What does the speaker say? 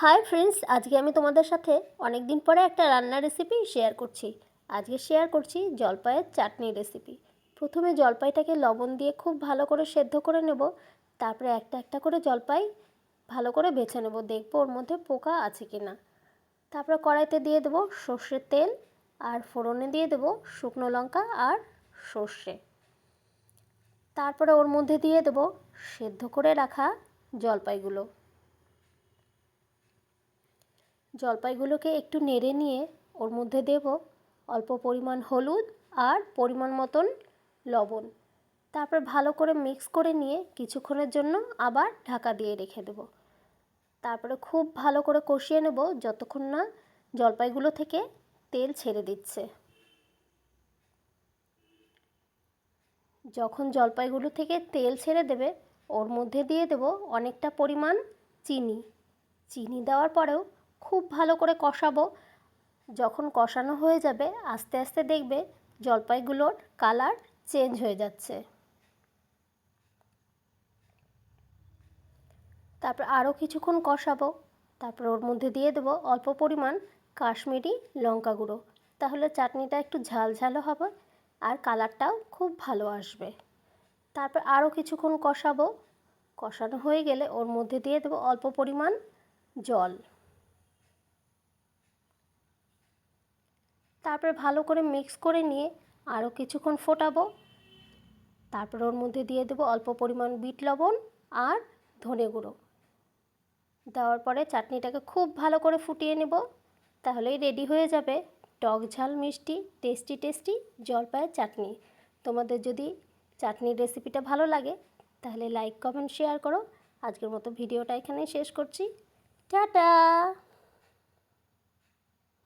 Hi friends, আজকে আমি তোমাদের সাথে অনেক দিন পরে একটা রান্নার রেসিপি শেয়ার করছি। আজকে শেয়ার করছি জলপাইয়ের চাটনি রেসিপি। প্রথমে জলপাইটাকে লবণ দিয়ে খুব ভালো করে সেদ্ধ করে নেব। তারপরে একটা একটা করে জলপাই ভালো করে বেছে নেব, দেখবো ওর মধ্যে পোকা আছে কি না। তারপরে কড়াইতে দিয়ে দেবো সর্ষের তেল, আর ফোড়নে দিয়ে দেবো শুকনো লঙ্কা আর সর্ষে। তারপরে ওর মধ্যে দিয়ে দেবো সেদ্ধ করে রাখা জলপাইগুলো। জলপাইগুলোকে একটু নেড়ে নিয়ে ওর মধ্যে দেব অল্প পরিমাণ হলুদ আর পরিমাণ মতন লবণ। তারপর ভালো করে মিক্স করে নিয়ে কিছুক্ষণের জন্য আবার ঢাকা দিয়ে রেখে দেব। তারপরে খুব ভালো করে কষিয়ে নেব যতক্ষণ না জলপাইগুলো থেকে তেল ছেড়ে দিচ্ছে। যখন জলপাইগুলো থেকে তেল ছেড়ে দেবে ওর মধ্যে দিয়ে দেব অনেকটা পরিমাণ চিনি। চিনি দেওয়ার পরেও খুব ভালো করে কষাবো। যখন কষানো হয়ে যাবে আস্তে আস্তে দেখবে জলপাইগুলোর কালার চেঞ্জ হয়ে যাচ্ছে। তারপর আরও কিছুক্ষণ কষাবো। তারপর ওর মধ্যে দিয়ে দেবো অল্প পরিমাণ কাশ্মীরি লঙ্কা গুঁড়ো, তাহলে চাটনিটা একটু ঝাল ঝালও হবে আর কালারটাও খুব ভালো আসবে। তারপর আরও কিছুক্ষণ কষাবো। কষানো হয়ে গেলে ওর মধ্যে দিয়ে দেবো অল্প পরিমাণ জল। তারপরে ভালো করে মিক্স করে নিয়ে আরও কিছুক্ষণ ফোটাবো। তারপর ওর মধ্যে দিয়ে দেবো অল্প পরিমাণ বিট লবণ আর ধনে গুঁড়ো। দেওয়ার পরে চাটনিটাকে খুব ভালো করে ফুটিয়ে নেব। তাহলেই রেডি হয়ে যাবে টক ঝাল মিষ্টি টেস্টি টেস্টি জলপাইয়ের চাটনি। তোমাদের যদি চাটনির রেসিপিটা ভালো লাগে তাহলে লাইক কমেন্ট শেয়ার করো। আজকের মতো ভিডিওটা এখানেই শেষ করছি। টাটা।